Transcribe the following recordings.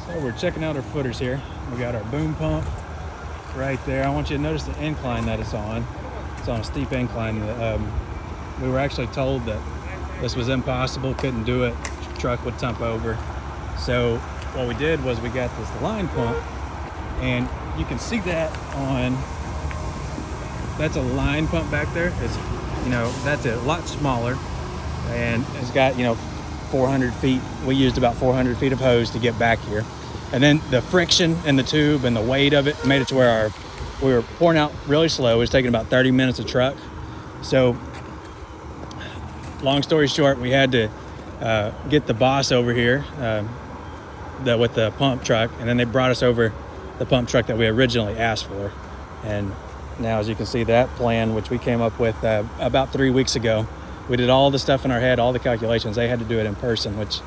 So we're checking out our footers here. We got our boom pump right there. I want you to notice the incline that it's on. It's on a steep incline. We were actually told that this was impossible, couldn't do it, truck would tump over. So what we did was we got this line pump, and you can see that on, that's a line pump back there. It's, you know, that's a lot smaller, and it's got, you know, 400 feet. We used about 400 feet of hose to get back here. And then the friction in the tube and the weight of it made it to where we were pouring out really slow. It was taking about 30 minutes a truck. So long story short, we had to get the boss over here with the pump truck, and then they brought us over the pump truck that we originally asked for. And now, as you can see, that plan, which we came up with about 3 weeks ago, we did all the stuff in our head, all the calculations. They had to do it in person, which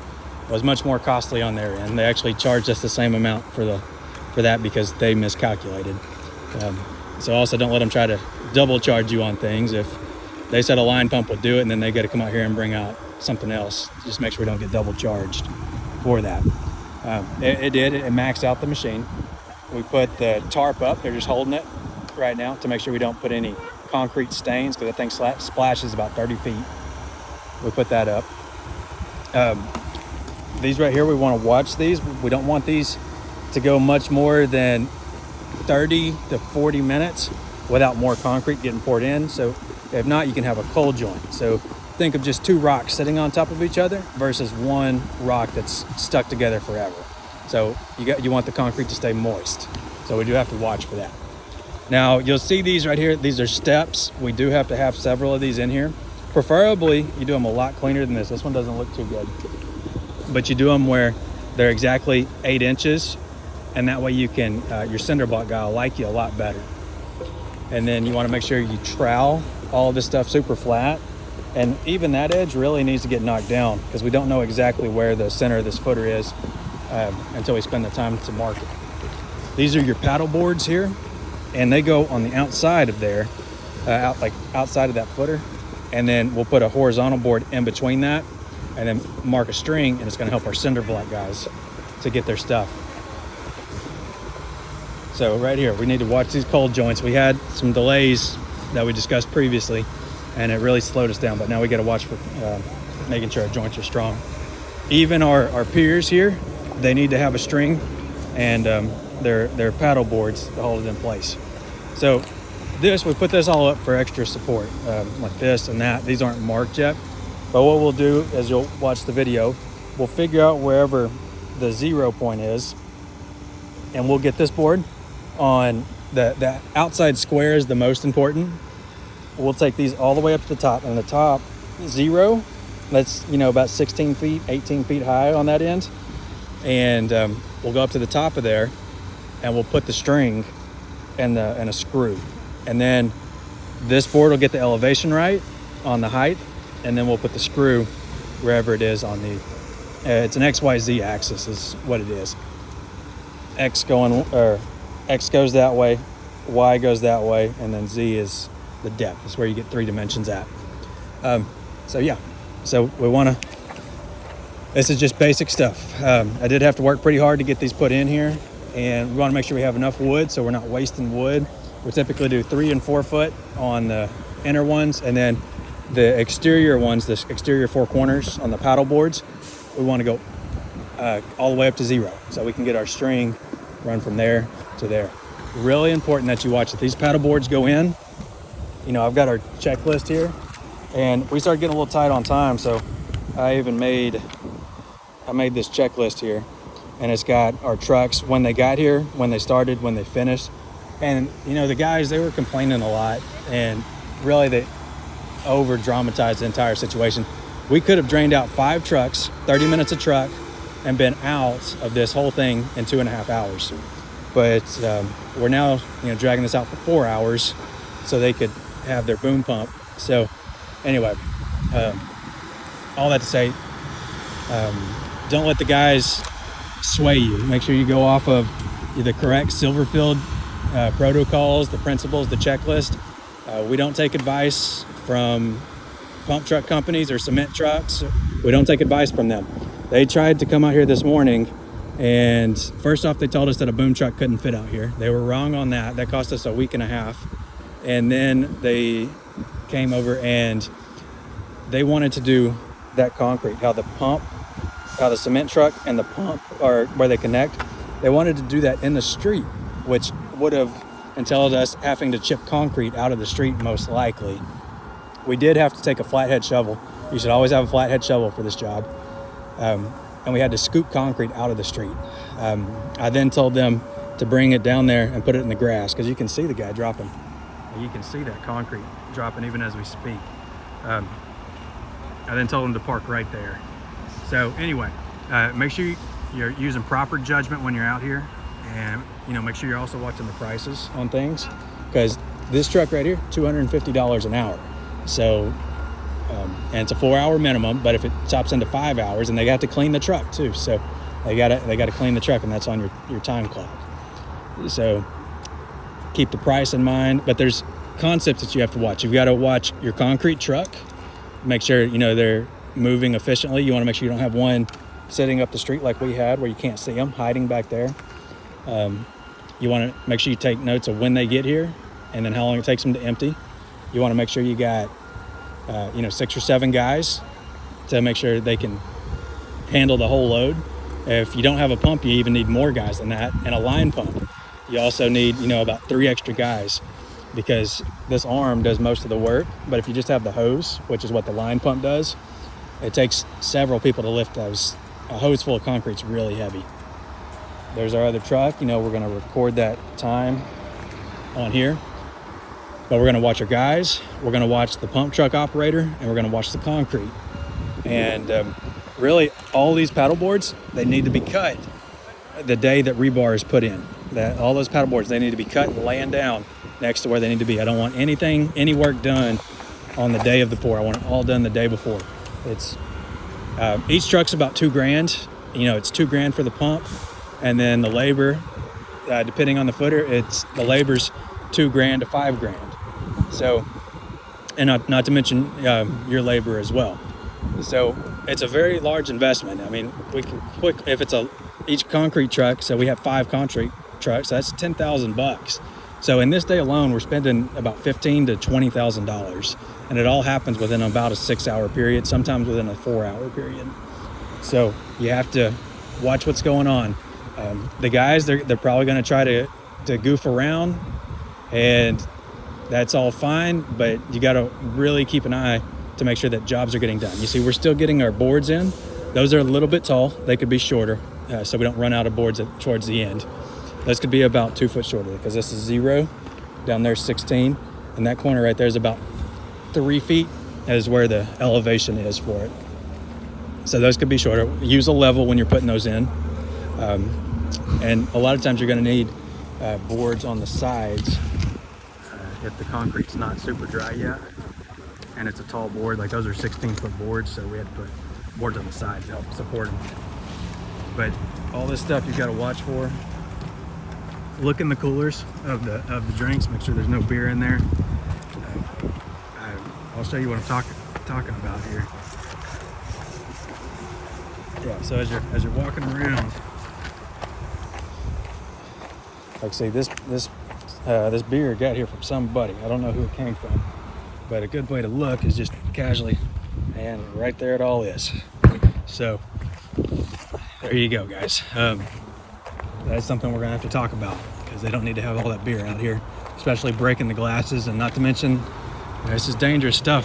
was much more costly on their end. They actually charged us the same amount for that because they miscalculated. So also don't let them try to double charge you on things. If they said a line pump would do it, and then they got to come out here and bring out something else, just make sure we don't get double charged for that. It did. It maxed out the machine. We put the tarp up. They're just holding it right now to make sure we don't put any concrete stains, because that thing splashes about 30 feet. We put that up. These right here, we want to watch these. We don't want these to go much more than 30 to 40 minutes without more concrete getting poured in. So if not, you can have a cold joint. So think of just two rocks sitting on top of each other versus one rock that's stuck together forever. So you want the concrete to stay moist. So we do have to watch for that. Now you'll see these right here. These are steps. We do have to have several of these in here. Preferably you do them a lot cleaner than this. This one doesn't look too good. But you do them where they're exactly 8 inches, and that way you can, your cinder block guy will like you a lot better. And then you want to make sure you trowel all of this stuff super flat, and even that edge really needs to get knocked down, because we don't know exactly where the center of this footer is until we spend the time to mark it. These are your paddle boards here, and they go on the outside of there, outside of that footer, and then we'll put a horizontal board in between that, and then mark a string, and it's going to help our cinder block guys to get their stuff. So right here, we need to watch these cold joints. We had some delays that we discussed previously, and it really slowed us down, but now we got to watch for making sure our joints are strong. Even our piers here, they need to have a string and their paddle boards to hold it in place. So we put this all up for extra support, like this and that. These aren't marked yet. But what we'll do, as you'll watch the video, we'll figure out wherever the 0 point is, and we'll get this board on the outside square is the most important. We'll take these all the way up to the top, and the top 0, that's, you know, about 16 feet, 18 feet high on that end. And we'll go up to the top of there, and we'll put the string and a screw. And then this board will get the elevation right on the height, and then we'll put the screw wherever it is on the, it's an XYZ axis is what it is. X goes that way, Y goes that way, and then Z is the depth. That's where you get 3 dimensions at. So yeah, so we want to, this is just basic stuff. I did have to work pretty hard to get these put in here, and we want to make sure we have enough wood so we're not wasting wood. We typically do 3 and 4 foot on the inner ones, and then the exterior ones, the exterior 4 corners on the paddle boards, we want to go all the way up to 0, so we can get our string run from there to there. Really important that you watch that these paddle boards go in. You know, I've got our checklist here, and we started getting a little tight on time, so I made this checklist here, and it's got our trucks, when they got here, when they started, when they finished. And you know, the guys, they were complaining a lot, and really they over dramatized the entire situation. We could have drained out 5 trucks, 30 minutes a truck, and been out of this whole thing in 2.5 hours. But we're now, you know, dragging this out for 4 hours so they could have their boom pump. So anyway, all that to say, don't let the guys sway you. Make sure you go off of the correct Silverfield protocols, the principles, the checklist. We don't take advice from pump truck companies or cement trucks. We don't take advice from them. They tried to come out here this morning And first off, they told us that a boom truck couldn't fit out here. They were wrong on that. That cost us a week and a half. And then they came over and they wanted to do that concrete, how the cement truck and the pump are where they connect. They wanted to do that in the street, which would have entailed us having to chip concrete out of the street most likely. We did have to take a flathead shovel. You should always have a flathead shovel for this job. And we had to scoop concrete out of the street. I then told them to bring it down there and put it in the grass, because you can see the guy dropping. You can see that concrete dropping even as we speak. I then told them to park right there. So anyway, make sure you're using proper judgment when you're out here, and make sure you're also watching the prices on things, because this truck right here, $250 an hour. So, and it's a 4-hour minimum, but if it chops into 5 hours, and they got to clean the truck too, so they got to clean the truck, and that's on your time clock. So keep the price in mind, but there's concepts that you have to watch. You've got to watch your concrete truck, make sure they're moving efficiently. You want to make sure you don't have one sitting up the street like we had, where you can't see them hiding back there. You want to make sure you take notes of when they get here and then how long it takes them to empty. You want to make sure you got 6 or 7 guys to make sure they can handle the whole load. If you don't have a pump, you even need more guys than that, and a line pump. You also need about 3 extra guys, because this arm does most of the work. But if you just have the hose, which is what the line pump does, it takes several people to lift those. A hose full of concrete's really heavy. There's our other truck. We're going to record that time on here. But we're going to watch our guys, we're going to watch the pump truck operator, and we're going to watch the concrete. And really, all these paddle boards, they need to be cut the day that rebar is put in. All those paddle boards, they need to be cut and laying down next to where they need to be. I don't want any work done on the day of the pour. I want it all done the day before. It's each truck's about $2,000. It's $2,000 for the pump, and then the labor, depending on the footer, the labor's $2,000 to $5,000. So, and not to mention your labor as well. So it's a very large investment. I mean, we can if it's each concrete truck. So we have 5 concrete trucks. So that's $10,000. So in this day alone, we're spending about $15,000 to $20,000, and it all happens within about a 6-hour period, sometimes within a 4-hour period. So you have to watch what's going on. The guys, they're probably going to try to goof around, and that's all fine, but you got to really keep an eye to make sure that jobs are getting done. You see, we're still getting our boards in. Those are a little bit tall. They could be shorter, so we don't run out of boards towards the end. Those could be about 2 foot shorter, because this is 0, down there 16, and that corner right there is about 3 feet is where the elevation is for it. So those could be shorter. Use a level when you're putting those in. And a lot of times you're going to need boards on the sides if the concrete's not super dry yet, and it's a tall board. Like those are 16-foot boards, so we had to put boards on the sides to help support them. But all this stuff you've got to watch for. Look in the coolers of the drinks. Make sure there's no beer in there. I'll show you what I'm talking about here. Yeah. So as you're walking around, like say this beer got here from somebody. I don't know who it came from, but a good way to look is just casually, and right there it all is. So there you go, guys. That's something we're gonna have to talk about, because they don't need to have all that beer out here, especially breaking the glasses, and not to mention, this is dangerous stuff.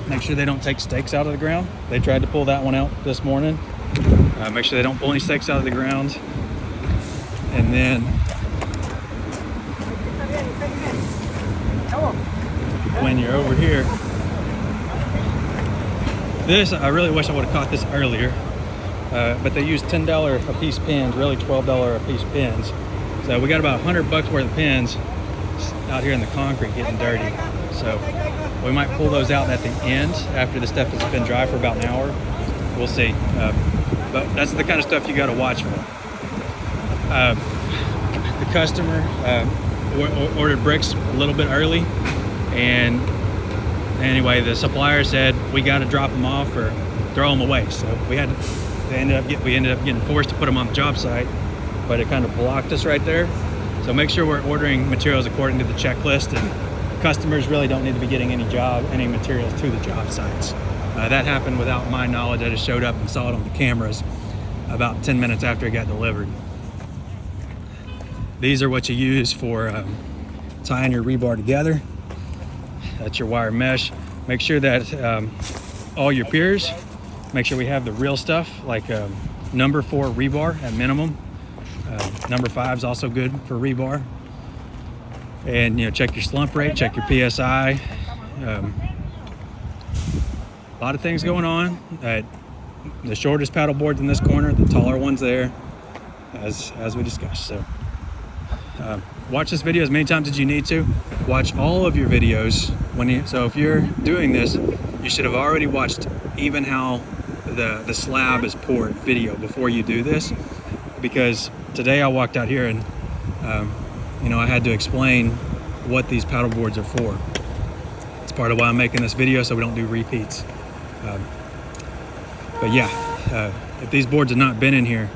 Make sure they don't take stakes out of the ground. They tried to pull that one out this morning. Make sure they don't pull any stakes out of the ground. And then when you're over here, I really wish I would have caught this earlier, but they use $10 a piece pins, really $12 a piece pins. So we got about $100 worth of pins out here in the concrete getting dirty. So we might pull those out at the end after the stuff has been dry for about an hour. We'll see. But that's the kind of stuff you got to watch for. The customer ordered bricks a little bit early, and Anyway, the supplier said we got to drop them off or throw them away. So we ended up getting forced to put them on the job site, but it kind of blocked us right there. So make sure we're ordering materials according to the checklist, and customers really don't need to be getting any materials to the job sites. That happened without my knowledge. I just showed up and saw it on the cameras about 10 minutes after it got delivered. These are what you use for tying your rebar together. That's your wire mesh. Make sure that all your piers, make sure we have the real stuff, like number 4 rebar at minimum. Number 5 is also good for rebar. And check your slump rate, check your PSI. A lot of things going on. The shortest paddle board's in this corner, the taller one's there, as we discussed. So watch this video as many times as you need to. Watch all of your videos so if you're doing this, you should have already watched even how the slab is poured video before you do this, because today I walked out here and I had to explain what these paddle boards are for. It's part of why I'm making this video, so we don't do repeats. But yeah, if these boards have not been in here,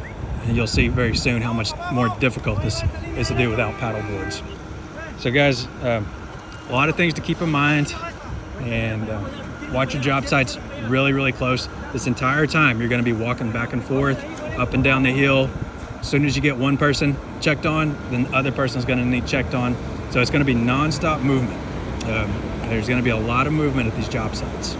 you'll see very soon how much more difficult this is to do without paddle boards. So guys, a lot of things to keep in mind, and watch your job sites really, really close. This entire time you're going to be walking back and forth, up and down the hill. As soon as you get one person checked on, then the other person's going to need checked on. So it's going to be non-stop movement. There's going to be a lot of movement at these job sites.